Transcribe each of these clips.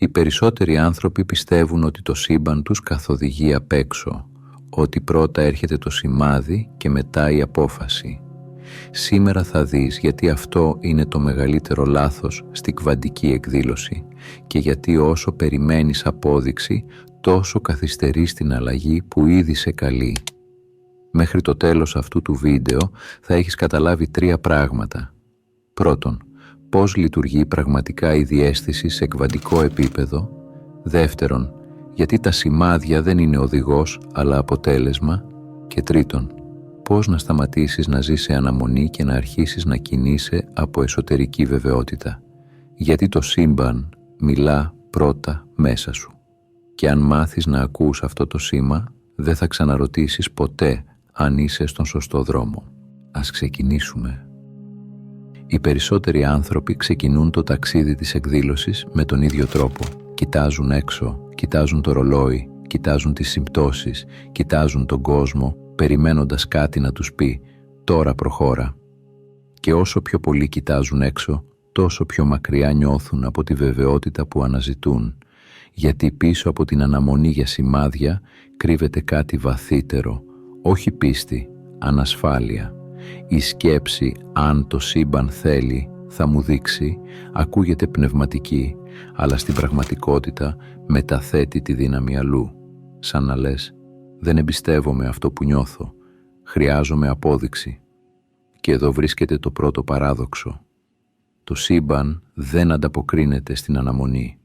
Οι περισσότεροι άνθρωποι πιστεύουν ότι το σύμπαν τους καθοδηγεί απ' έξω, ότι πρώτα έρχεται το σημάδι και μετά η απόφαση. Σήμερα θα δεις γιατί αυτό είναι το μεγαλύτερο λάθος στη κβαντική εκδήλωση και γιατί όσο περιμένεις απόδειξη, τόσο καθυστερείς την αλλαγή που ήδη σε καλεί. Μέχρι το τέλος αυτού του βίντεο θα έχεις καταλάβει 3 πράγματα. Πρώτον, πώς λειτουργεί πραγματικά η διαίσθηση σε κβαντικό επίπεδο. Δεύτερον, γιατί τα σημάδια δεν είναι οδηγός αλλά αποτέλεσμα. Και τρίτον, πώς να σταματήσεις να ζεις σε αναμονή και να αρχίσεις να κινείσαι από εσωτερική βεβαιότητα. Γιατί το σύμπαν μιλά πρώτα μέσα σου. Και αν μάθεις να ακούς αυτό το σήμα, δεν θα ξαναρωτήσεις ποτέ αν είσαι στον σωστό δρόμο. Ας ξεκινήσουμε. Οι περισσότεροι άνθρωποι ξεκινούν το ταξίδι της εκδήλωσης με τον ίδιο τρόπο. Κοιτάζουν έξω, κοιτάζουν το ρολόι, κοιτάζουν τις συμπτώσεις, κοιτάζουν τον κόσμο, περιμένοντας κάτι να τους πει «τώρα προχώρα». Και όσο πιο πολύ κοιτάζουν έξω, τόσο πιο μακριά νιώθουν από τη βεβαιότητα που αναζητούν, γιατί πίσω από την αναμονή για σημάδια κρύβεται κάτι βαθύτερο, όχι πίστη, ανασφάλεια. Η σκέψη «αν το σύμπαν θέλει, θα μου δείξει» ακούγεται πνευματική, αλλά στην πραγματικότητα μεταθέτει τη δύναμη αλλού. Σαν να λες «δεν εμπιστεύομαι αυτό που νιώθω, χρειάζομαι απόδειξη». Και εδώ βρίσκεται το πρώτο παράδοξο. Το σύμπαν δεν ανταποκρίνεται στην αναμονή,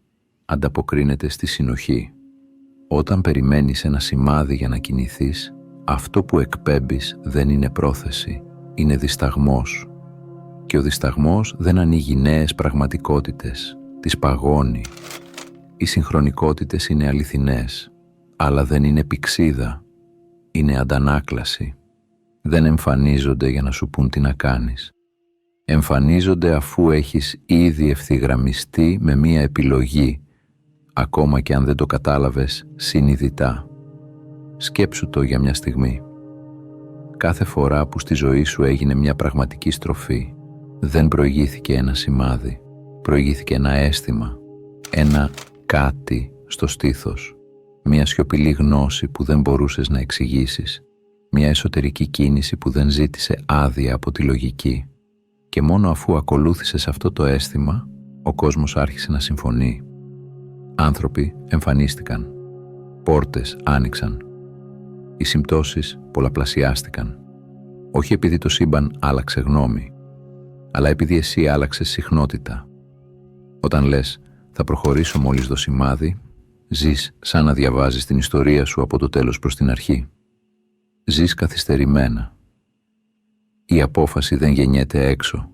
ανταποκρίνεται στη συνοχή. Όταν περιμένεις ένα σημάδι για να κινηθείς, αυτό που εκπέμπεις δεν είναι πρόθεση, είναι δισταγμός. Και ο δισταγμός δεν ανοίγει νέες πραγματικότητες, τις παγώνει. Οι συγχρονικότητες είναι αληθινές, αλλά δεν είναι πηξίδα, είναι αντανάκλαση. Δεν εμφανίζονται για να σου πούν τι να κάνεις. Εμφανίζονται αφού έχεις ήδη ευθυγραμμιστεί με μία επιλογή, ακόμα και αν δεν το κατάλαβες συνειδητά. Σκέψου το για μια στιγμή. Κάθε φορά που στη ζωή σου έγινε μια πραγματική στροφή, δεν προηγήθηκε ένα σημάδι, προηγήθηκε ένα αίσθημα, ένα κάτι στο στήθος, μια σιωπηλή γνώση που δεν μπορούσες να εξηγήσεις, μια εσωτερική κίνηση που δεν ζήτησε άδεια από τη λογική. Και μόνο αφού ακολούθησες αυτό το αίσθημα, ο κόσμος άρχισε να συμφωνεί. Άνθρωποι εμφανίστηκαν, πόρτες άνοιξαν, οι συμπτώσεις πολλαπλασιάστηκαν. Όχι επειδή το σύμπαν άλλαξε γνώμη, αλλά επειδή εσύ άλλαξες συχνότητα. Όταν λες «θα προχωρήσω μόλις δω σημάδι», ζεις σαν να διαβάζεις την ιστορία σου από το τέλος προς την αρχή. Ζεις καθυστερημένα. Η απόφαση δεν γεννιέται έξω.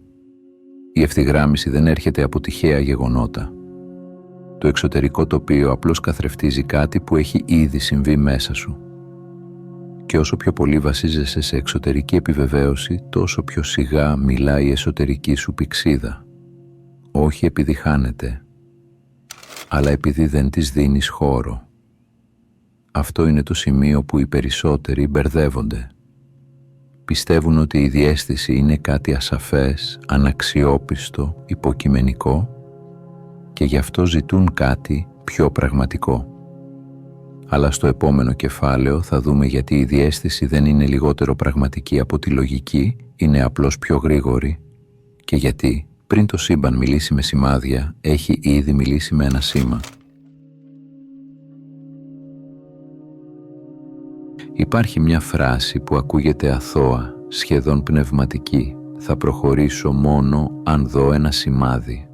Η ευθυγράμμιση δεν έρχεται από τυχαία γεγονότα. Το εξωτερικό τοπίο απλώς καθρεφτίζει κάτι που έχει ήδη συμβεί μέσα σου. Και όσο πιο πολύ βασίζεσαι σε εξωτερική επιβεβαίωση, τόσο πιο σιγά μιλάει η εσωτερική σου πηξίδα. Όχι επειδή χάνεται, αλλά επειδή δεν της δίνεις χώρο. Αυτό είναι το σημείο που οι περισσότεροι μπερδεύονται. Πιστεύουν ότι η διαίσθηση είναι κάτι ασαφές, αναξιόπιστο, υποκειμενικό και γι' αυτό ζητούν κάτι πιο πραγματικό. Αλλά στο επόμενο κεφάλαιο θα δούμε γιατί η διαίσθηση δεν είναι λιγότερο πραγματική από τη λογική, είναι απλώς πιο γρήγορη και γιατί πριν το σύμπαν μιλήσει με σημάδια, έχει ήδη μιλήσει με ένα σήμα. Υπάρχει μια φράση που ακούγεται αθώα, σχεδόν πνευματική. «Θα προχωρήσω μόνο αν δω ένα σημάδι».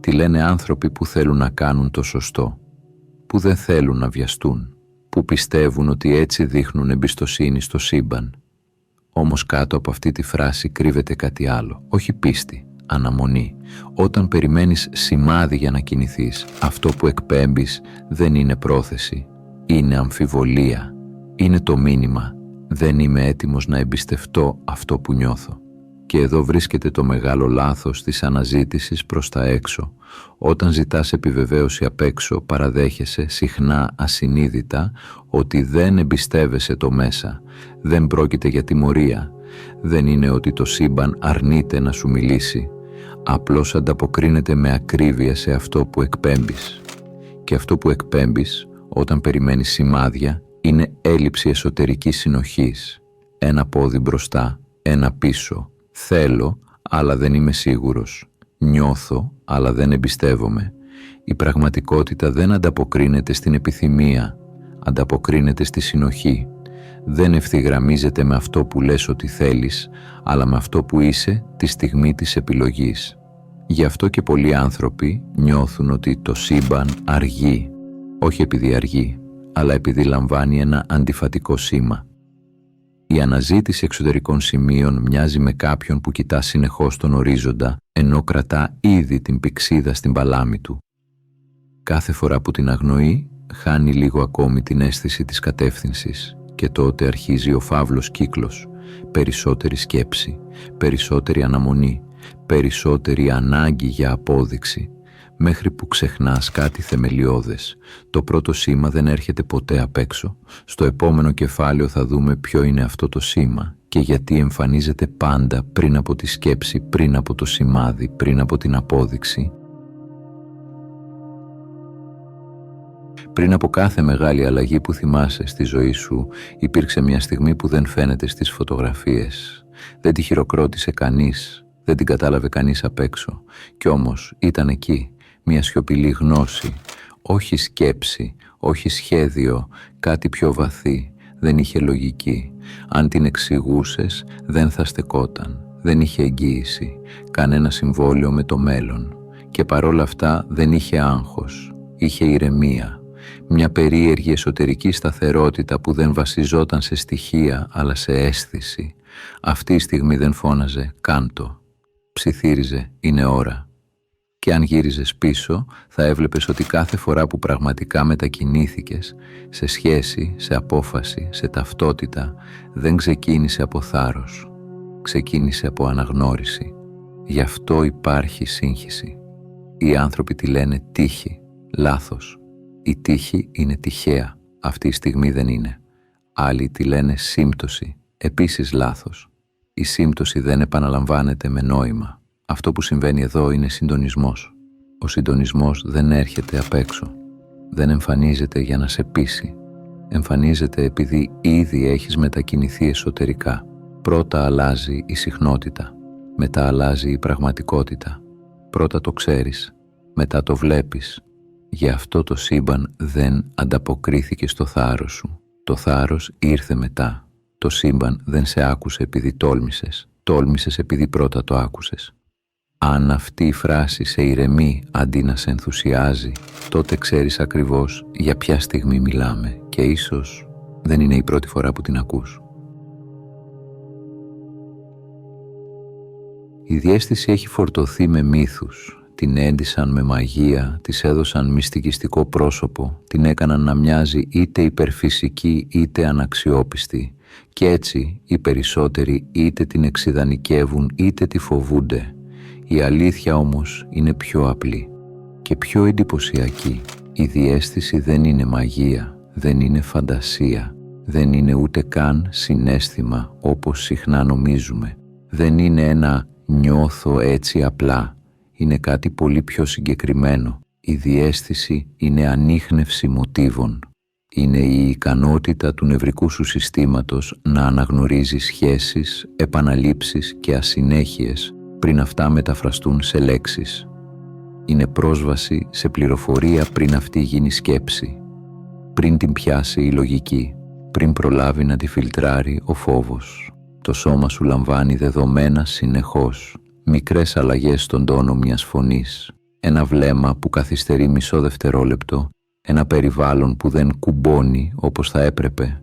Τη λένε άνθρωποι που θέλουν να κάνουν το σωστό, που δεν θέλουν να βιαστούν, που πιστεύουν ότι έτσι δείχνουν εμπιστοσύνη στο σύμπαν. Όμως κάτω από αυτή τη φράση κρύβεται κάτι άλλο, όχι πίστη, αναμονή. Όταν περιμένεις σημάδι για να κινηθείς, αυτό που εκπέμπεις δεν είναι πρόθεση, είναι αμφιβολία. Είναι το μήνυμα, δεν είμαι έτοιμος να εμπιστευτώ αυτό που νιώθω. Και εδώ βρίσκεται το μεγάλο λάθος της αναζήτησης προς τα έξω. Όταν ζητάς επιβεβαίωση απ' έξω, παραδέχεσαι συχνά ασυνείδητα ότι δεν εμπιστεύεσαι το μέσα. Δεν πρόκειται για τιμωρία. Δεν είναι ότι το σύμπαν αρνείται να σου μιλήσει. Απλώς ανταποκρίνεται με ακρίβεια σε αυτό που εκπέμπεις. Και αυτό που εκπέμπεις όταν περιμένεις σημάδια είναι έλλειψη εσωτερικής συνοχής. Ένα πόδι μπροστά, ένα πίσω. Θέλω, αλλά δεν είμαι σίγουρος. Νιώθω, αλλά δεν εμπιστεύομαι. Η πραγματικότητα δεν ανταποκρίνεται στην επιθυμία, ανταποκρίνεται στη συνοχή. Δεν ευθυγραμμίζεται με αυτό που λες ότι θέλεις, αλλά με αυτό που είσαι τη στιγμή της επιλογής. Γι' αυτό και πολλοί άνθρωποι νιώθουν ότι το σύμπαν αργεί, όχι επειδή αργεί, αλλά επειδή λαμβάνει ένα αντιφατικό σήμα. Η αναζήτηση εξωτερικών σημείων μοιάζει με κάποιον που κοιτά συνεχώς τον ορίζοντα, ενώ κρατά ήδη την πυξίδα στην παλάμη του. Κάθε φορά που την αγνοεί, χάνει λίγο ακόμη την αίσθηση της κατεύθυνσης και τότε αρχίζει ο φαύλος κύκλος, περισσότερη σκέψη, περισσότερη αναμονή, περισσότερη ανάγκη για απόδειξη, μέχρι που ξεχνάς κάτι θεμελιώδες. Το πρώτο σήμα δεν έρχεται ποτέ απ' έξω. Στο επόμενο κεφάλαιο θα δούμε ποιο είναι αυτό το σήμα και γιατί εμφανίζεται πάντα πριν από τη σκέψη, πριν από το σημάδι, πριν από την απόδειξη. Πριν από κάθε μεγάλη αλλαγή που θυμάσαι στη ζωή σου, υπήρξε μια στιγμή που δεν φαίνεται στις φωτογραφίες. Δεν τη χειροκρότησε κανείς, δεν την κατάλαβε κανείς απ' έξω. Κι όμως ήταν εκεί, μια σιωπηλή γνώση, όχι σκέψη, όχι σχέδιο, κάτι πιο βαθύ, δεν είχε λογική. Αν την εξηγούσες, δεν θα στεκόταν, δεν είχε εγγύηση, κανένα συμβόλαιο με το μέλλον. Και παρόλα αυτά δεν είχε άγχος, είχε ηρεμία. Μια περίεργη εσωτερική σταθερότητα που δεν βασιζόταν σε στοιχεία αλλά σε αίσθηση. Αυτή η στιγμή δεν φώναζε «κάντο», ψιθύριζε «είναι ώρα». Και αν γύριζες πίσω θα έβλεπες ότι κάθε φορά που πραγματικά μετακινήθηκες σε σχέση, σε απόφαση, σε ταυτότητα, δεν ξεκίνησε από θάρρος, ξεκίνησε από αναγνώριση. Γι' αυτό υπάρχει σύγχυση. Οι άνθρωποι τη λένε τύχη, λάθος. Η τύχη είναι τυχαία, αυτή η στιγμή δεν είναι. Άλλοι τη λένε σύμπτωση, επίσης λάθος. Η σύμπτωση δεν επαναλαμβάνεται με νόημα. Αυτό που συμβαίνει εδώ είναι συντονισμός. Ο συντονισμός δεν έρχεται απ' έξω. Δεν εμφανίζεται για να σε πείσει. Εμφανίζεται επειδή ήδη έχεις μετακινηθεί εσωτερικά. Πρώτα αλλάζει η συχνότητα, μετά αλλάζει η πραγματικότητα. Πρώτα το ξέρεις, μετά το βλέπεις. Γι' αυτό το σύμπαν δεν ανταποκρίθηκε στο θάρρος σου. Το θάρρος ήρθε μετά. Το σύμπαν δεν σε άκουσε επειδή τόλμησες. Τόλμησες επειδή πρώτα το άκουσες. Αν αυτή η φράση σε ηρεμεί αντί να σε ενθουσιάζει, τότε ξέρεις ακριβώς για ποια στιγμή μιλάμε και ίσως δεν είναι η πρώτη φορά που την ακούς. Η διαίσθηση έχει φορτωθεί με μύθους. Την έντυσαν με μαγεία, της έδωσαν μυστικιστικό πρόσωπο, την έκαναν να μοιάζει είτε υπερφυσική είτε αναξιόπιστη. Και έτσι οι περισσότεροι είτε την εξιδανικεύουν είτε τη φοβούνται. Η αλήθεια όμως είναι πιο απλή και πιο εντυπωσιακή. Η διαίσθηση δεν είναι μαγεία, δεν είναι φαντασία, δεν είναι ούτε καν συναίσθημα όπως συχνά νομίζουμε. Δεν είναι ένα νιώθω έτσι απλά. Είναι κάτι πολύ πιο συγκεκριμένο. Η διαίσθηση είναι ανίχνευση μοτίβων. Είναι η ικανότητα του νευρικού σου συστήματος να αναγνωρίζει σχέσεις, επαναλήψεις και ασυνέχειες πριν αυτά μεταφραστούν σε λέξεις. Είναι πρόσβαση σε πληροφορία πριν αυτή γίνει σκέψη, πριν την πιάσει η λογική, πριν προλάβει να τη φιλτράρει ο φόβος. Το σώμα σου λαμβάνει δεδομένα συνεχώς. Μικρές αλλαγές στον τόνο μιας φωνής, ένα βλέμμα που καθυστερεί μισό δευτερόλεπτο, ένα περιβάλλον που δεν κουμπώνει όπως θα έπρεπε.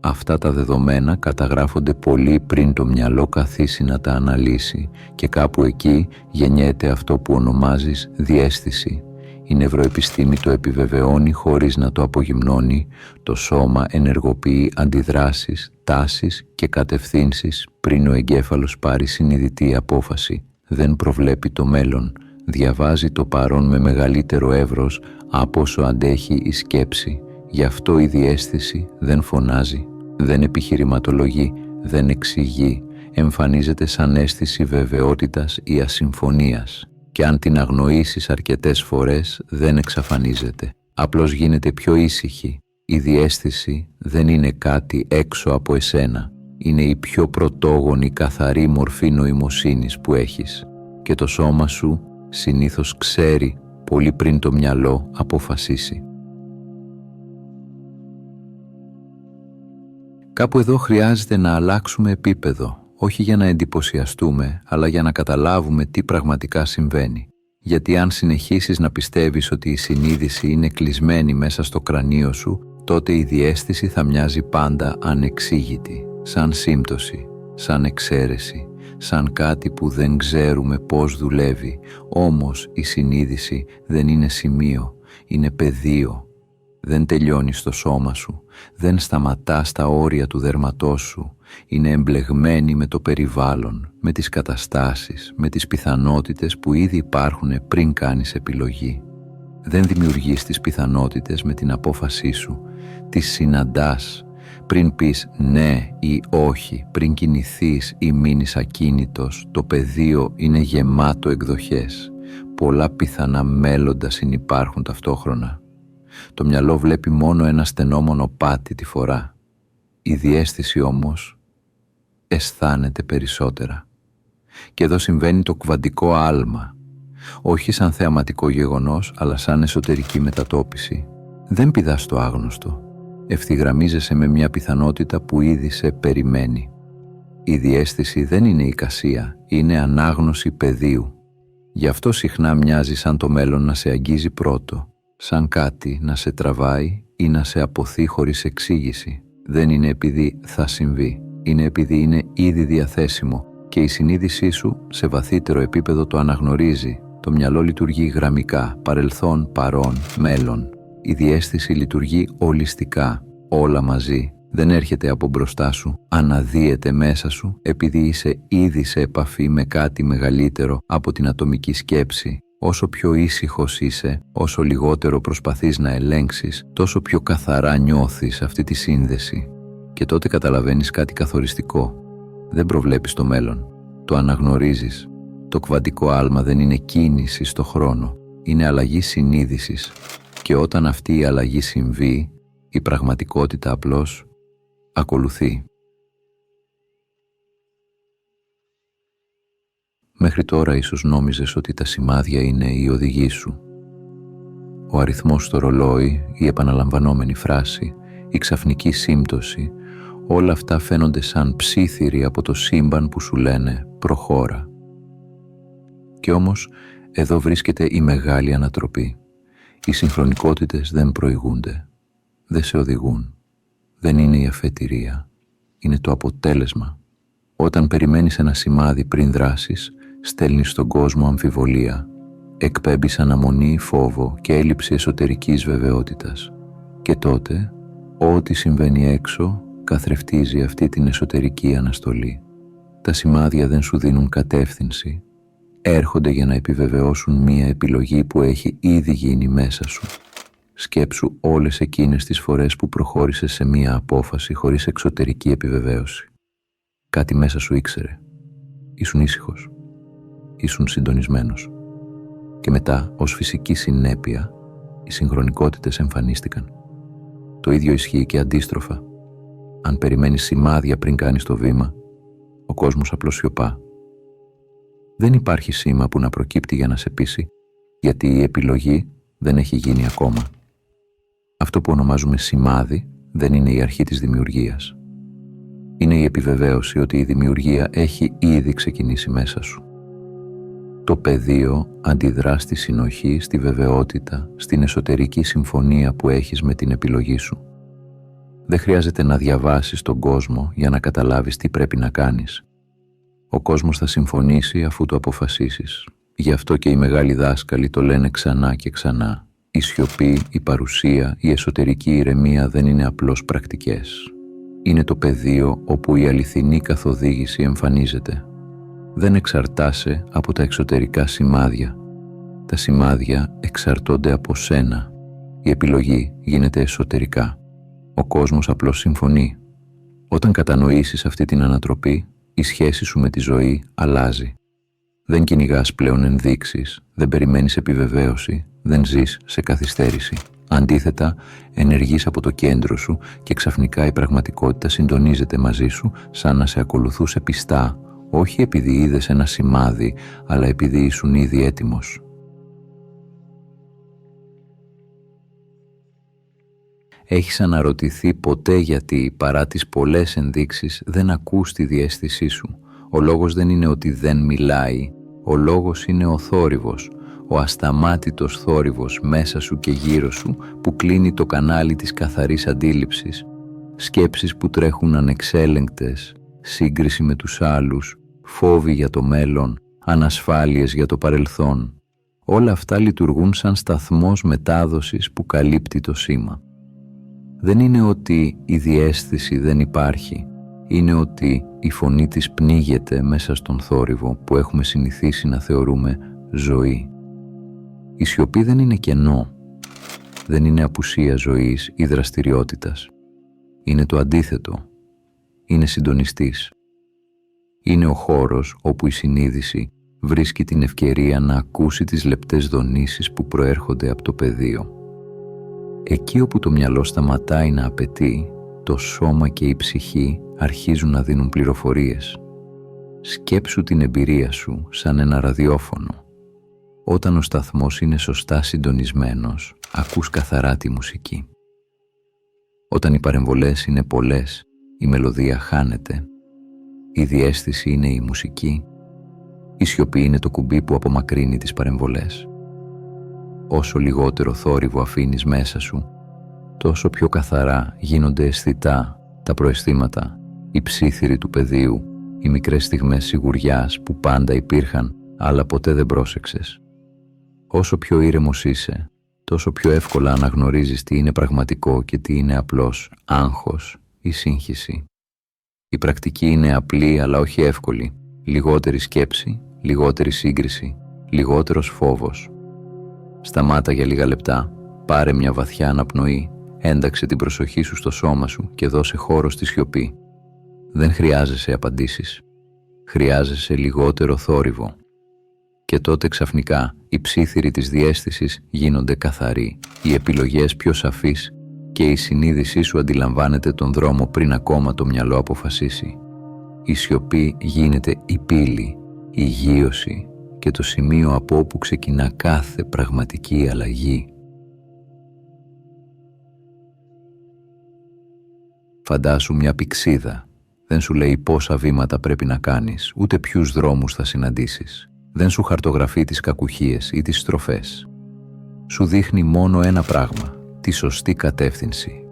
Αυτά τα δεδομένα καταγράφονται πολύ πριν το μυαλό καθίσει να τα αναλύσει και κάπου εκεί γεννιέται αυτό που ονομάζεις διαίσθηση. Η νευροεπιστήμη το επιβεβαιώνει χωρίς να το απογυμνώνει. Το σώμα ενεργοποιεί αντιδράσεις, τάσεις και κατευθύνσεις πριν ο εγκέφαλος πάρει συνειδητή απόφαση. Δεν προβλέπει το μέλλον. Διαβάζει το παρόν με μεγαλύτερο εύρος από όσο αντέχει η σκέψη. Γι' αυτό η διαίσθηση δεν φωνάζει, δεν επιχειρηματολογεί, δεν εξηγεί. Εμφανίζεται σαν αίσθηση βεβαιότητας ή ασυμφωνίας. Και αν την αγνοήσεις αρκετές φορές δεν εξαφανίζεται. Απλώς γίνεται πιο ήσυχη. Η διαίσθηση δεν είναι κάτι έξω από εσένα. Είναι η πιο πρωτόγονη καθαρή μορφή νοημοσύνης που έχεις και το σώμα σου συνήθως ξέρει πολύ πριν το μυαλό αποφασίσει. Κάπου εδώ χρειάζεται να αλλάξουμε επίπεδο, όχι για να εντυπωσιαστούμε, αλλά για να καταλάβουμε τι πραγματικά συμβαίνει. Γιατί αν συνεχίσεις να πιστεύεις ότι η συνείδηση είναι κλεισμένη μέσα στο κρανίο σου, τότε η διαίσθηση θα μοιάζει πάντα ανεξήγητη, σαν σύμπτωση, σαν εξαίρεση, σαν κάτι που δεν ξέρουμε πώς δουλεύει. Όμως η συνείδηση δεν είναι σημείο, είναι πεδίο. Δεν τελειώνει στο σώμα σου, δεν σταματά στα όρια του δέρματός σου. Είναι εμπλεγμένη με το περιβάλλον, με τις καταστάσεις, με τις πιθανότητες που ήδη υπάρχουν πριν κάνεις επιλογή. Δεν δημιουργείς τις πιθανότητες με την απόφασή σου, τις συναντάς πριν πεις ναι ή όχι, πριν κινηθείς ή μείνεις ακίνητος. Το πεδίο είναι γεμάτο εκδοχές. Πολλά πιθανά μέλλοντα συνυπάρχουν ταυτόχρονα. Το μυαλό βλέπει μόνο ένα στενό μονοπάτι τη φορά. Η διαίσθηση όμως αισθάνεται περισσότερα. Και εδώ συμβαίνει το κβαντικό άλμα. Όχι σαν θεαματικό γεγονός, αλλά σαν εσωτερική μετατόπιση. Δεν πηδάς το άγνωστο. Ευθυγραμμίζεσαι με μια πιθανότητα που ήδη σε περιμένει. Η διαίσθηση δεν είναι εικασία, είναι ανάγνωση πεδίου. Γι' αυτό συχνά μοιάζει σαν το μέλλον να σε αγγίζει πρώτο, σαν κάτι να σε τραβάει ή να σε αποθεί χωρίς εξήγηση. Δεν είναι επειδή θα συμβεί, είναι επειδή είναι ήδη διαθέσιμο και η συνείδησή σου σε βαθύτερο επίπεδο το αναγνωρίζει. Το μυαλό λειτουργεί γραμμικά, παρελθόν, παρόν, μέλλον. Η διαίσθηση λειτουργεί ολιστικά, όλα μαζί. Δεν έρχεται από μπροστά σου, αναδύεται μέσα σου επειδή είσαι ήδη σε επαφή με κάτι μεγαλύτερο από την ατομική σκέψη. Όσο πιο ήσυχος είσαι, όσο λιγότερο προσπαθείς να ελέγξεις, τόσο πιο καθαρά νιώθεις αυτή τη σύνδεση. Και τότε καταλαβαίνεις κάτι καθοριστικό. Δεν προβλέπεις το μέλλον, το αναγνωρίζεις. Το κβαντικό άλμα δεν είναι κίνηση στο χρόνο, είναι αλλαγή συνείδησης. Και όταν αυτή η αλλαγή συμβεί, η πραγματικότητα απλώς ακολουθεί. Μέχρι τώρα ίσως νόμιζες ότι τα σημάδια είναι η οδηγή σου. Ο αριθμός στο ρολόι, η επαναλαμβανόμενη φράση, η ξαφνική σύμπτωση, όλα αυτά φαίνονται σαν ψίθυροι από το σύμπαν που σου λένε «προχώρα». Και όμως εδώ βρίσκεται η μεγάλη ανατροπή. Οι συγχρονικότητες δεν προηγούνται, δεν σε οδηγούν, δεν είναι η αφετηρία, είναι το αποτέλεσμα. Όταν περιμένεις ένα σημάδι πριν δράσεις, στέλνεις στον κόσμο αμφιβολία, εκπέμπεις αναμονή, φόβο και έλλειψη εσωτερικής βεβαιότητας. Και τότε, ό,τι συμβαίνει έξω καθρεφτίζει αυτή την εσωτερική αναστολή. Τα σημάδια δεν σου δίνουν κατεύθυνση, έρχονται για να επιβεβαιώσουν μία επιλογή που έχει ήδη γίνει μέσα σου. Σκέψου όλες εκείνες τις φορές που προχώρησες σε μία απόφαση χωρίς εξωτερική επιβεβαίωση. Κάτι μέσα σου ήξερε. Ήσουν ήσυχος. Ήσουν συντονισμένος. Και μετά, ως φυσική συνέπεια, οι συγχρονικότητες εμφανίστηκαν. Το ίδιο ισχύει και αντίστροφα. Αν περιμένεις σημάδια πριν κάνεις το βήμα, ο κόσμος απλώς σιωπά. Δεν υπάρχει σήμα που να προκύπτει για να σε πείσει, γιατί η επιλογή δεν έχει γίνει ακόμα. Αυτό που ονομάζουμε σημάδι δεν είναι η αρχή της δημιουργίας. Είναι η επιβεβαίωση ότι η δημιουργία έχει ήδη ξεκινήσει μέσα σου. Το πεδίο αντιδρά στη συνοχή, στη βεβαιότητα, στην εσωτερική συμφωνία που έχεις με την επιλογή σου. Δεν χρειάζεται να διαβάσεις τον κόσμο για να καταλάβεις τι πρέπει να κάνεις. Ο κόσμος θα συμφωνήσει αφού το αποφασίσεις. Γι' αυτό και οι μεγάλοι δάσκαλοι το λένε ξανά και ξανά. Η σιωπή, η παρουσία, η εσωτερική ηρεμία δεν είναι απλώς πρακτικές. Είναι το πεδίο όπου η αληθινή καθοδήγηση εμφανίζεται. Δεν εξαρτάσαι από τα εξωτερικά σημάδια. Τα σημάδια εξαρτώνται από σένα. Η επιλογή γίνεται εσωτερικά. Ο κόσμος απλώς συμφωνεί. Όταν κατανοήσεις αυτή την ανατροπή, η σχέση σου με τη ζωή αλλάζει. Δεν κυνηγάς πλέον ενδείξεις, δεν περιμένεις επιβεβαίωση, δεν ζεις σε καθυστέρηση. Αντίθετα, ενεργείς από το κέντρο σου και ξαφνικά η πραγματικότητα συντονίζεται μαζί σου σαν να σε ακολουθούσε πιστά, όχι επειδή είδες ένα σημάδι, αλλά επειδή ήσουν ήδη έτοιμος. Έχεις αναρωτηθεί ποτέ γιατί, παρά τις πολλές ενδείξεις, δεν ακούς τη διαίσθησή σου? Ο λόγος δεν είναι ότι δεν μιλάει, ο λόγος είναι ο θόρυβος, ο ασταμάτητος θόρυβος μέσα σου και γύρω σου που κλείνει το κανάλι της καθαρής αντίληψης, σκέψεις που τρέχουν ανεξέλεγκτες, σύγκριση με τους άλλους, φόβοι για το μέλλον, ανασφάλειες για το παρελθόν. Όλα αυτά λειτουργούν σαν σταθμός μετάδοσης που καλύπτει το σήμα. Δεν είναι ότι η διαίσθηση δεν υπάρχει, είναι ότι η φωνή της πνίγεται μέσα στον θόρυβο που έχουμε συνηθίσει να θεωρούμε ζωή. Η σιωπή δεν είναι κενό, δεν είναι απουσία ζωής ή δραστηριότητας. Είναι το αντίθετο, είναι συντονιστής. Είναι ο χώρος όπου η συνείδηση βρίσκει την ευκαιρία να ακούσει τις λεπτές δονήσεις που προέρχονται από το πεδίο. Εκεί όπου το μυαλό σταματάει να απαιτεί, το σώμα και η ψυχή αρχίζουν να δίνουν πληροφορίες. Σκέψου την εμπειρία σου σαν ένα ραδιόφωνο. Όταν ο σταθμός είναι σωστά συντονισμένος, ακούς καθαρά τη μουσική. Όταν οι παρεμβολές είναι πολλές, η μελωδία χάνεται. Η διαίσθηση είναι η μουσική. Η σιωπή είναι το κουμπί που απομακρύνει τις παρεμβολές. Όσο λιγότερο θόρυβο αφήνεις μέσα σου, τόσο πιο καθαρά γίνονται αισθητά τα προαισθήματα, οι ψίθυροι του πεδίου, οι μικρές στιγμές σιγουριάς που πάντα υπήρχαν, αλλά ποτέ δεν πρόσεξες. Όσο πιο ήρεμος είσαι, τόσο πιο εύκολα αναγνωρίζεις τι είναι πραγματικό και τι είναι απλώς άγχος ή σύγχυση. Η πρακτική είναι απλή αλλά όχι εύκολη. Λιγότερη σκέψη, λιγότερη σύγκριση, λιγότερος φόβος. Σταμάτα για λίγα λεπτά, πάρε μια βαθιά αναπνοή, ένταξε την προσοχή σου στο σώμα σου και δώσε χώρο στη σιωπή. Δεν χρειάζεσαι απαντήσεις. Χρειάζεσαι λιγότερο θόρυβο. Και τότε ξαφνικά οι ψίθυροι της διαίσθησης γίνονται καθαροί, οι επιλογές πιο σαφείς και η συνείδησή σου αντιλαμβάνεται τον δρόμο πριν ακόμα το μυαλό αποφασίσει. Η σιωπή γίνεται η πύλη, η γείωση και το σημείο από όπου ξεκινά κάθε πραγματική αλλαγή. Φαντάσου μια πυξίδα. Δεν σου λέει πόσα βήματα πρέπει να κάνεις, ούτε ποιους δρόμους θα συναντήσεις. Δεν σου χαρτογραφεί τις κακουχίες ή τις στροφές. Σου δείχνει μόνο ένα πράγμα, τη σωστή κατεύθυνση.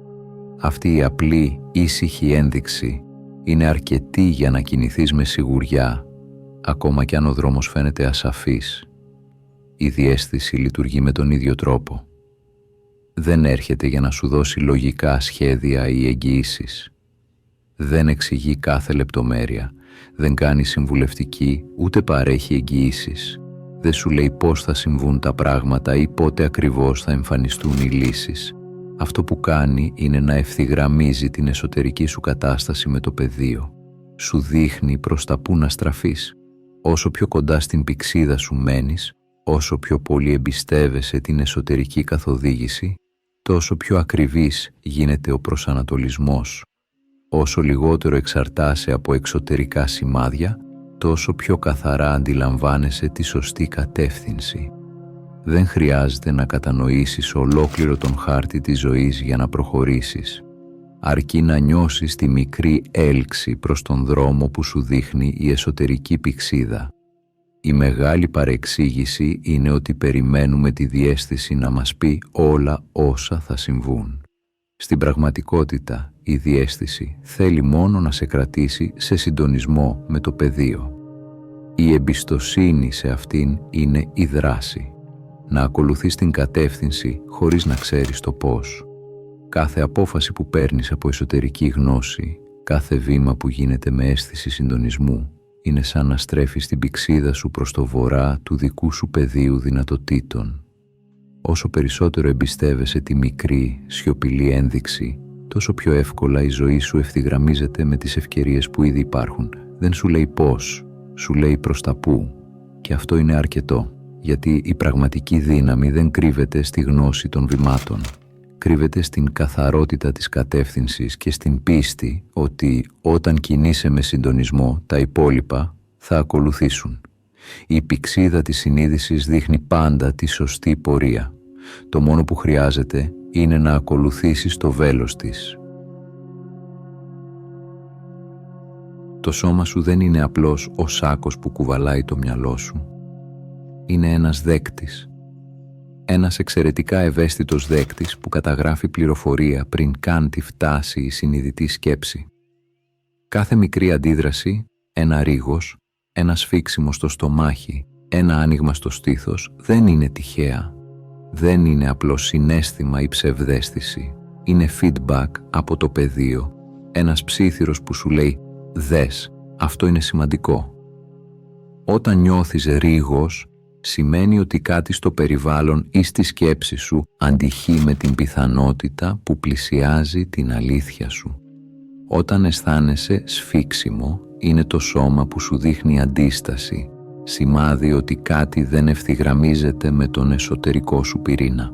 Αυτή η απλή, ήσυχη ένδειξη είναι αρκετή για να κινηθείς με σιγουριά, ακόμα κι αν ο δρόμος φαίνεται ασαφής. Η διαίσθηση λειτουργεί με τον ίδιο τρόπο. Δεν έρχεται για να σου δώσει λογικά σχέδια ή εγγυήσεις. Δεν εξηγεί κάθε λεπτομέρεια, δεν κάνει συμβουλευτική, ούτε παρέχει εγγυήσεις. Δεν σου λέει πώς θα συμβούν τα πράγματα ή πότε ακριβώς θα εμφανιστούν οι λύσεις. Αυτό που κάνει είναι να ευθυγραμμίζει την εσωτερική σου κατάσταση με το πεδίο. Σου δείχνει προς τα πού να στραφείς. Όσο πιο κοντά στην πυξίδα σου μένεις, όσο πιο πολύ εμπιστεύεσαι την εσωτερική καθοδήγηση, τόσο πιο ακριβής γίνεται ο προσανατολισμός. Όσο λιγότερο εξαρτάσαι από εξωτερικά σημάδια, τόσο πιο καθαρά αντιλαμβάνεσαι τη σωστή κατεύθυνση. Δεν χρειάζεται να κατανοήσεις ολόκληρο τον χάρτη της ζωής για να προχωρήσεις. Αρκεί να νιώσεις τη μικρή έλξη προς τον δρόμο που σου δείχνει η εσωτερική πυξίδα. Η μεγάλη παρεξήγηση είναι ότι περιμένουμε τη διαίσθηση να μας πει όλα όσα θα συμβούν. Στην πραγματικότητα, η διαίσθηση θέλει μόνο να σε κρατήσει σε συντονισμό με το πεδίο. Η εμπιστοσύνη σε αυτήν είναι η δράση. Να ακολουθείς την κατεύθυνση χωρίς να ξέρεις το πώς. Κάθε απόφαση που παίρνεις από εσωτερική γνώση, κάθε βήμα που γίνεται με αίσθηση συντονισμού, είναι σαν να στρέφεις την πυξίδα σου προς το βορρά του δικού σου πεδίου δυνατοτήτων. Όσο περισσότερο εμπιστεύεσαι τη μικρή, σιωπηλή ένδειξη, τόσο πιο εύκολα η ζωή σου ευθυγραμμίζεται με τις ευκαιρίες που ήδη υπάρχουν. Δεν σου λέει πώς, σου λέει προς τα πού. Και αυτό είναι αρκετό, γιατί η πραγματική δύναμη δεν κρύβεται στη γνώση των βημάτων. κρύβεται στην καθαρότητα της κατεύθυνσης και στην πίστη ότι όταν κινείσαι με συντονισμό, τα υπόλοιπα θα ακολουθήσουν. Η πυξίδα της συνείδησης δείχνει πάντα τη σωστή πορεία. Το μόνο που χρειάζεται είναι να ακολουθήσεις το βέλος της. Το σώμα σου δεν είναι απλώς ο σάκος που κουβαλάει το μυαλό σου. Είναι ένας δέκτης. Ένας εξαιρετικά ευαίσθητος δέκτης που καταγράφει πληροφορία πριν καν τη φτάσει η συνειδητή σκέψη. Κάθε μικρή αντίδραση, ένα ρίγος, ένα σφίξιμο στο στομάχι, ένα άνοιγμα στο στήθος δεν είναι τυχαία. Δεν είναι απλώς συναίσθημα ή ψευδαίσθηση. Είναι feedback από το πεδίο. Ένας ψίθυρος που σου λέει «Δες, αυτό είναι σημαντικό». Όταν νιώθεις ρίγος, σημαίνει ότι κάτι στο περιβάλλον ή στη σκέψη σου αντιχεί με την πιθανότητα που πλησιάζει την αλήθεια σου. Όταν αισθάνεσαι σφίξιμο, είναι το σώμα που σου δείχνει αντίσταση, σημάδι ότι κάτι δεν ευθυγραμμίζεται με τον εσωτερικό σου πυρήνα.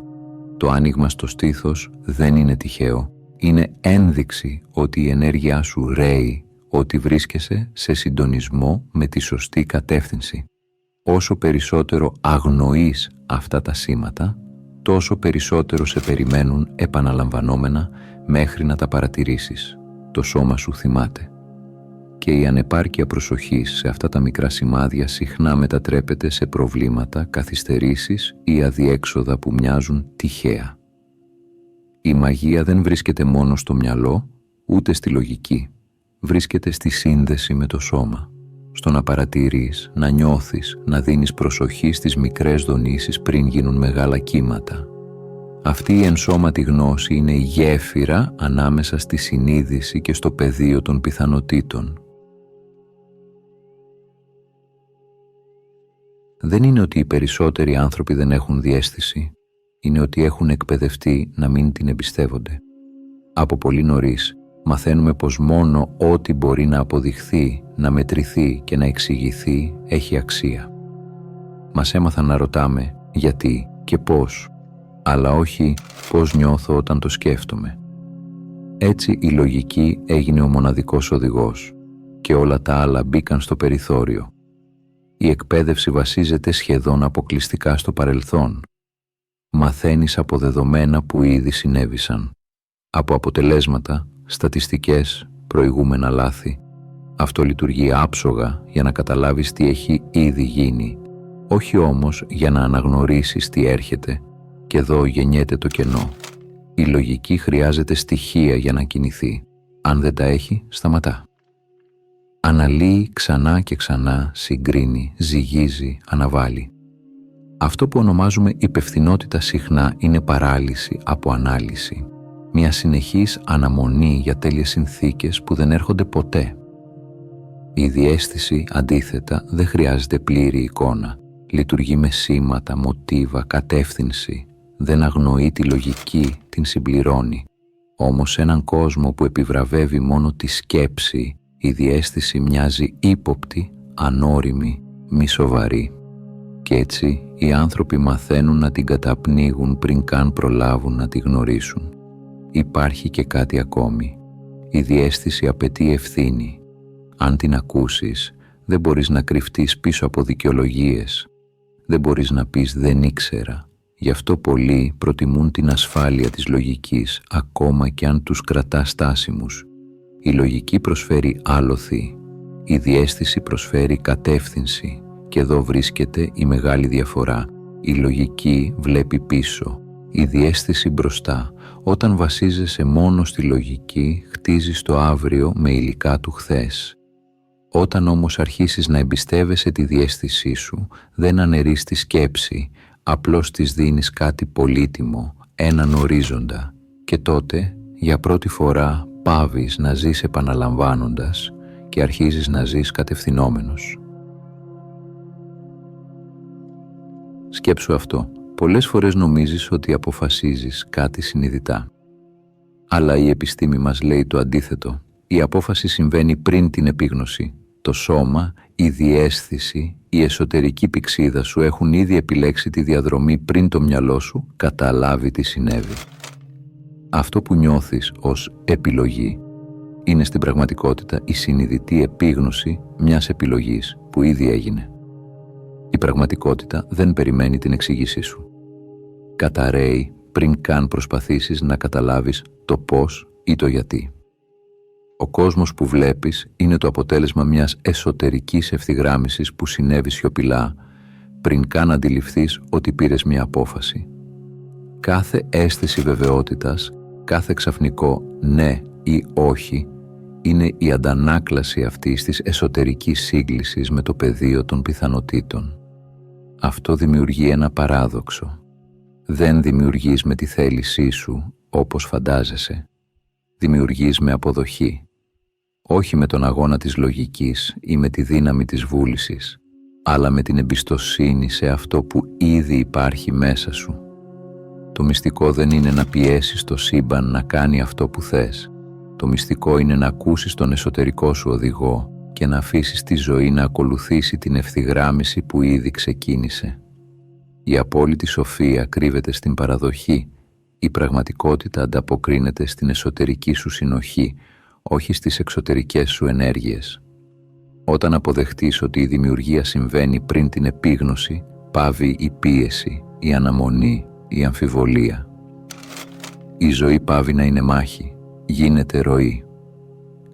Το άνοιγμα στο στήθος δεν είναι τυχαίο. Είναι ένδειξη ότι η ενέργειά σου ρέει, ότι βρίσκεσαι σε συντονισμό με τη σωστή κατεύθυνση. Όσο περισσότερο αγνοείς αυτά τα σήματα, τόσο περισσότερο σε περιμένουν επαναλαμβανόμενα μέχρι να τα παρατηρήσεις. Το σώμα σου θυμάται. Και η ανεπάρκεια προσοχής σε αυτά τα μικρά σημάδια συχνά μετατρέπεται σε προβλήματα, καθυστερήσεις ή αδιέξοδα που μοιάζουν τυχαία. Η μαγεία δεν βρίσκεται μόνο στο μυαλό, ούτε στη λογική. Βρίσκεται στη σύνδεση με το σώμα. Στο να παρατηρείς, να νιώθεις, να δίνεις προσοχή στις μικρές δονήσεις πριν γίνουν μεγάλα κύματα. Αυτή η ενσώματη γνώση είναι η γέφυρα ανάμεσα στη συνείδηση και στο πεδίο των πιθανοτήτων. Δεν είναι ότι οι περισσότεροι άνθρωποι δεν έχουν διαίσθηση, είναι ότι έχουν εκπαιδευτεί να μην την εμπιστεύονται. Από πολύ νωρίς μαθαίνουμε πως μόνο ό,τι μπορεί να αποδειχθεί, να μετρηθεί και να εξηγηθεί έχει αξία. Μας έμαθαν να ρωτάμε γιατί και πώς, αλλά όχι πώς νιώθω όταν το σκέφτομαι. Έτσι η λογική έγινε ο μοναδικός οδηγός και όλα τα άλλα μπήκαν στο περιθώριο. Η εκπαίδευση βασίζεται σχεδόν αποκλειστικά στο παρελθόν. Μαθαίνεις από δεδομένα που ήδη συνέβησαν, από αποτελέσματα, στατιστικές, προηγούμενα λάθη. Αυτό λειτουργεί άψογα για να καταλάβεις τι έχει ήδη γίνει, όχι όμως για να αναγνωρίσεις τι έρχεται, και εδώ γεννιέται το κενό. Η λογική χρειάζεται στοιχεία για να κινηθεί. Αν δεν τα έχει, σταματά. Αναλύει ξανά και ξανά, συγκρίνει, ζυγίζει, αναβάλει. Αυτό που ονομάζουμε υπευθυνότητα συχνά είναι παράλυση από ανάλυση. Μια συνεχής αναμονή για τέλειες συνθήκες που δεν έρχονται ποτέ. Η διαίσθηση, αντίθετα, δεν χρειάζεται πλήρη εικόνα. Λειτουργεί με σήματα, μοτίβα, κατεύθυνση. Δεν αγνοεί τη λογική, την συμπληρώνει. Όμως σε έναν κόσμο που επιβραβεύει μόνο τη σκέψη, η διαίσθηση μοιάζει ύποπτη, ανώριμη, μη σοβαρή. Κι έτσι οι άνθρωποι μαθαίνουν να την καταπνίγουν πριν καν προλάβουν να τη γνωρίσουν. Υπάρχει και κάτι ακόμη. Η διαίσθηση απαιτεί ευθύνη. Αν την ακούσεις, δεν μπορείς να κρυφτείς πίσω από δικαιολογίες. Δεν μπορείς να πεις «δεν ήξερα». Γι' αυτό πολλοί προτιμούν την ασφάλεια της λογικής, ακόμα και αν τους κρατά στάσιμους. Η λογική προσφέρει άλοθη, η διαίσθηση προσφέρει κατεύθυνση. Και εδώ βρίσκεται η μεγάλη διαφορά. Η λογική βλέπει πίσω, η διαίσθηση μπροστά. Όταν βασίζεσαι μόνο στη λογική, χτίζεις το αύριο με υλικά του χθες. Όταν όμως αρχίσεις να εμπιστεύεσαι τη διαίσθησή σου, δεν αναιρείς τη σκέψη, απλώς της δίνεις κάτι πολύτιμο, έναν ορίζοντα. Και τότε, για πρώτη φορά, πάβεις να ζεις επαναλαμβάνοντας και αρχίζεις να ζεις κατευθυνόμενος. Σκέψου αυτό. Πολλές φορές νομίζεις ότι αποφασίζεις κάτι συνειδητά. Αλλά η επιστήμη μας λέει το αντίθετο. Η απόφαση συμβαίνει πριν την επίγνωση. Το σώμα, η διαίσθηση, η εσωτερική πυξίδα σου έχουν ήδη επιλέξει τη διαδρομή πριν το μυαλό σου καταλάβει τι συνέβη. Αυτό που νιώθεις ως επιλογή είναι στην πραγματικότητα η συνειδητή επίγνωση μιας επιλογής που ήδη έγινε. Η πραγματικότητα δεν περιμένει την εξήγησή σου. Καταρρέει πριν καν προσπαθήσεις να καταλάβεις το πώς ή το γιατί. Ο κόσμος που βλέπεις είναι το αποτέλεσμα μιας εσωτερικής ευθυγράμμισης που συνέβη σιωπηλά πριν καν αντιληφθείς ότι πήρες μια απόφαση. Κάθε αίσθηση βεβαιότητας, κάθε ξαφνικό ναι ή όχι είναι η αντανάκλαση αυτής της εσωτερικής σύγκλησης με το πεδίο των πιθανοτήτων. Αυτό δημιουργεί ένα παράδοξο. Δεν δημιουργείς με τη θέλησή σου όπως φαντάζεσαι. Δημιουργείς με αποδοχή. Όχι με τον αγώνα της λογικής ή με τη δύναμη της βούλησης, αλλά με την εμπιστοσύνη σε αυτό που ήδη υπάρχει μέσα σου. Το μυστικό δεν είναι να πιέσεις το σύμπαν να κάνει αυτό που θες. Το μυστικό είναι να ακούσεις τον εσωτερικό σου οδηγό και να αφήσεις τη ζωή να ακολουθήσει την ευθυγράμμιση που ήδη ξεκίνησε. Η απόλυτη σοφία κρύβεται στην παραδοχή. Η πραγματικότητα ανταποκρίνεται στην εσωτερική σου συνοχή, όχι στις εξωτερικές σου ενέργειες. Όταν αποδεχτείς ότι η δημιουργία συμβαίνει πριν την επίγνωση, πάβει η πίεση, η αναμονή, η αμφιβολία. Η ζωή πάβει να είναι μάχη, γίνεται ροή.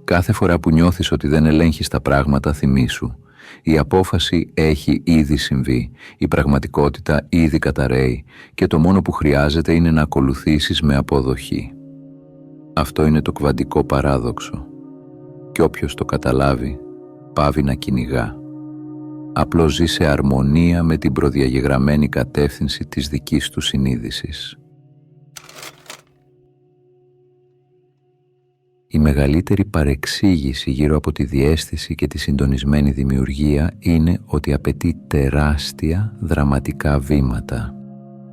Κάθε φορά που νιώθεις ότι δεν ελέγχεις τα πράγματα, θυμήσου. Η απόφαση έχει ήδη συμβεί, η πραγματικότητα ήδη καταρρέει και το μόνο που χρειάζεται είναι να ακολουθήσεις με αποδοχή. Αυτό είναι το κβαντικό παράδοξο. Και όποιος το καταλάβει, πάβει να κυνηγά. Απλώς ζει σε αρμονία με την προδιαγεγραμμένη κατεύθυνση της δικής του συνείδησης. Η μεγαλύτερη παρεξήγηση γύρω από τη διαίσθηση και τη συντονισμένη δημιουργία είναι ότι απαιτεί τεράστια δραματικά βήματα.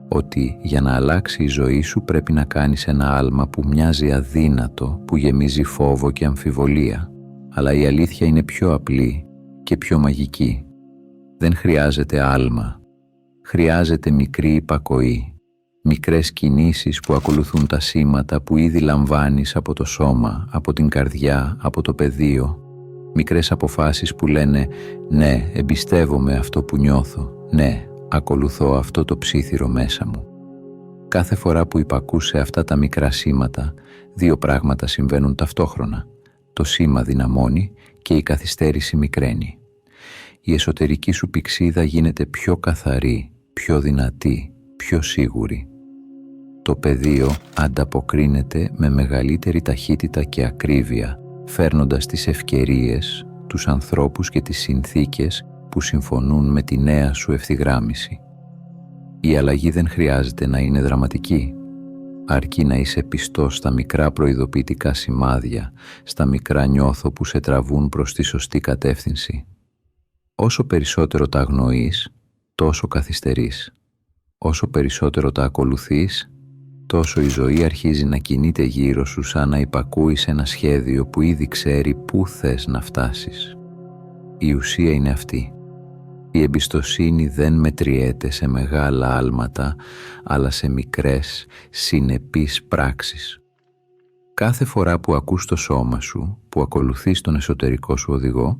Ότι για να αλλάξει η ζωή σου πρέπει να κάνεις ένα άλμα που μοιάζει αδύνατο, που γεμίζει φόβο και αμφιβολία. Αλλά η αλήθεια είναι πιο απλή και πιο μαγική. Δεν χρειάζεται άλμα. Χρειάζεται μικρή υπακοή. Μικρές κινήσεις που ακολουθούν τα σήματα που ήδη λαμβάνεις από το σώμα, από την καρδιά, από το πεδίο. Μικρές αποφάσεις που λένε «Ναι, εμπιστεύομαι αυτό που νιώθω. Ναι, ακολουθώ αυτό το ψίθυρο μέσα μου». Κάθε φορά που υπακούς σε αυτά τα μικρά σήματα, δύο πράγματα συμβαίνουν ταυτόχρονα. Το σήμα δυναμώνει και η καθυστέρηση μικραίνει. Η εσωτερική σου πυξίδα γίνεται πιο καθαρή, πιο δυνατή, πιο σίγουρη. Το πεδίο ανταποκρίνεται με μεγαλύτερη ταχύτητα και ακρίβεια, φέρνοντας τις ευκαιρίες, τους ανθρώπους και τις συνθήκες που συμφωνούν με τη νέα σου ευθυγράμμιση. Η αλλαγή δεν χρειάζεται να είναι δραματική. Αρκεί να είσαι πιστός στα μικρά προειδοποιητικά σημάδια, στα μικρά νιώθω που σε τραβούν προς τη σωστή κατεύθυνση. Όσο περισσότερο τα αγνοείς, τόσο καθυστερείς. Όσο περισσότερο τα ακολουθείς, τόσο η ζωή αρχίζει να κινείται γύρω σου σαν να υπακούει σε ένα σχέδιο που ήδη ξέρει πού θες να φτάσεις. Η ουσία είναι αυτή. Η εμπιστοσύνη δεν μετριέται σε μεγάλα άλματα, αλλά σε μικρές, συνεπείς πράξεις. Κάθε φορά που ακούς το σώμα σου, που ακολουθείς τον εσωτερικό σου οδηγό,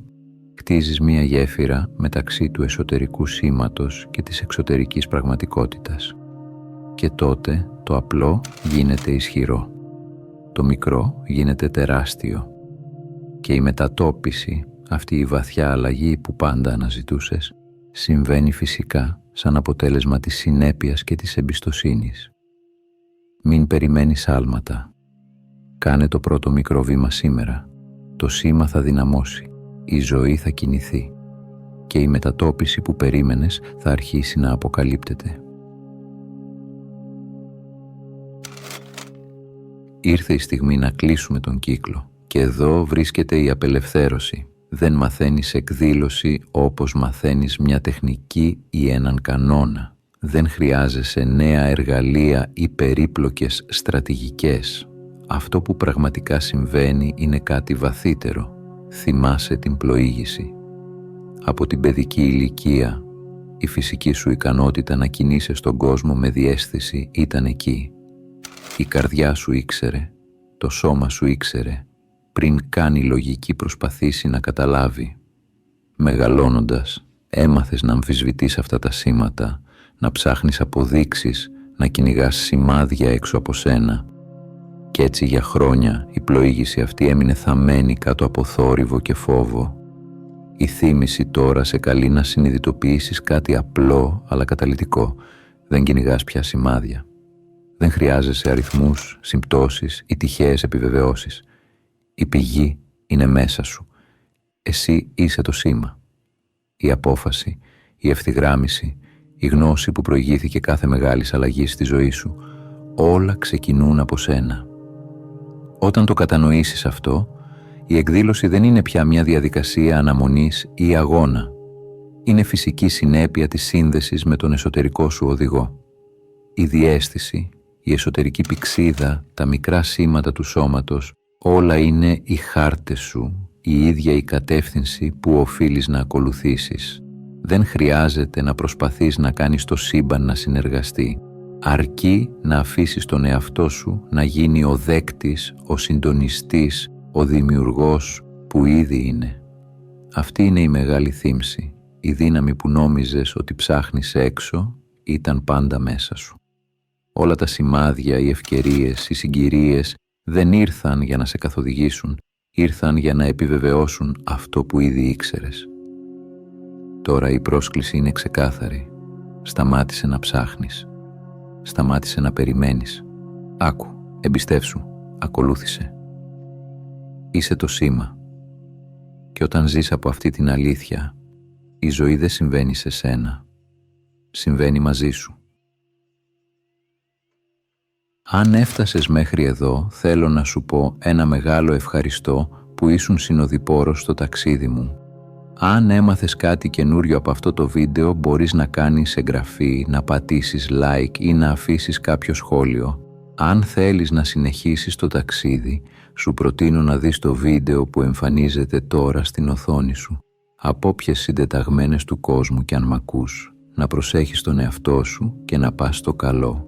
χτίζεις μία γέφυρα μεταξύ του εσωτερικού σήματος και της εξωτερικής πραγματικότητας. Και τότε το απλό γίνεται ισχυρό. Το μικρό γίνεται τεράστιο. Και η μετατόπιση, αυτή η βαθιά αλλαγή που πάντα αναζητούσες, συμβαίνει φυσικά σαν αποτέλεσμα της συνέπειας και της εμπιστοσύνης. Μην περιμένεις άλματα. Κάνε το πρώτο μικρό βήμα σήμερα. Το σήμα θα δυναμώσει. Η ζωή θα κινηθεί. Και η μετατόπιση που περίμενες θα αρχίσει να αποκαλύπτεται. Ήρθε η στιγμή να κλείσουμε τον κύκλο. Και εδώ βρίσκεται η απελευθέρωση. Δεν μαθαίνεις εκδήλωση όπως μαθαίνεις μια τεχνική ή έναν κανόνα. Δεν χρειάζεσαι νέα εργαλεία ή περίπλοκες στρατηγικές. Αυτό που πραγματικά συμβαίνει είναι κάτι βαθύτερο. Θυμάσαι την πλοήγηση. Από την παιδική ηλικία, η φυσική σου ικανότητα να κινείσαι στον κόσμο με διαίσθηση ήταν εκεί. Η καρδιά σου ήξερε, το σώμα σου ήξερε, πριν καν η λογική προσπαθήσει να καταλάβει. Μεγαλώνοντας, έμαθες να αμφισβητείς αυτά τα σήματα, να ψάχνεις αποδείξεις, να κυνηγάς σημάδια έξω από σένα. Κι έτσι για χρόνια η πλοήγηση αυτή έμεινε θαμμένη κάτω από θόρυβο και φόβο. Η θύμηση τώρα σε καλεί να συνειδητοποιήσεις κάτι απλό αλλά καταλυτικό. Δεν κυνηγάς πια σημάδια. Δεν χρειάζεσαι αριθμούς, συμπτώσεις ή τυχαίες επιβεβαιώσεις. Η πηγή είναι μέσα σου. Εσύ είσαι το σήμα. Η απόφαση, η ευθυγράμμιση, η γνώση που προηγήθηκε κάθε μεγάλης αλλαγής στη ζωή σου, όλα ξεκινούν από σένα. Όταν το κατανοήσεις αυτό, η εκδήλωση δεν είναι πια μια διαδικασία αναμονής ή αγώνα. Είναι φυσική συνέπεια της σύνδεσης με τον εσωτερικό σου οδηγό. Η διαίσθηση, η εσωτερική πυξίδα, τα μικρά σήματα του σώματος, όλα είναι οι χάρτες σου, η ίδια η κατεύθυνση που οφείλεις να ακολουθήσεις. Δεν χρειάζεται να προσπαθείς να κάνεις το σύμπαν να συνεργαστεί. Αρκεί να αφήσεις τον εαυτό σου να γίνει ο δέκτης, ο συντονιστής, ο δημιουργός που ήδη είναι. Αυτή είναι η μεγάλη θύμση. Η δύναμη που νόμιζες ότι ψάχνεις έξω ήταν πάντα μέσα σου. Όλα τα σημάδια, οι ευκαιρίες, οι συγκυρίες δεν ήρθαν για να σε καθοδηγήσουν, ήρθαν για να επιβεβαιώσουν αυτό που ήδη ήξερες. Τώρα η πρόσκληση είναι ξεκάθαρη. Σταμάτησε να ψάχνεις. Σταμάτησε να περιμένεις. Άκου, εμπιστεύσου, ακολούθησε. Είσαι το σήμα. Και όταν ζεις από αυτή την αλήθεια, η ζωή δεν συμβαίνει σε σένα. Συμβαίνει μαζί σου. Αν έφτασες μέχρι εδώ, θέλω να σου πω ένα μεγάλο ευχαριστώ που ήσουν συνοδοιπόρος στο ταξίδι μου. Αν έμαθες κάτι καινούριο από αυτό το βίντεο, μπορείς να κάνεις εγγραφή, να πατήσεις like ή να αφήσεις κάποιο σχόλιο. Αν θέλεις να συνεχίσεις το ταξίδι, σου προτείνω να δεις το βίντεο που εμφανίζεται τώρα στην οθόνη σου. Από όποιες συντεταγμένες του κόσμου κι αν μ' ακούς, να προσέχεις τον εαυτό σου και να πας στο καλό.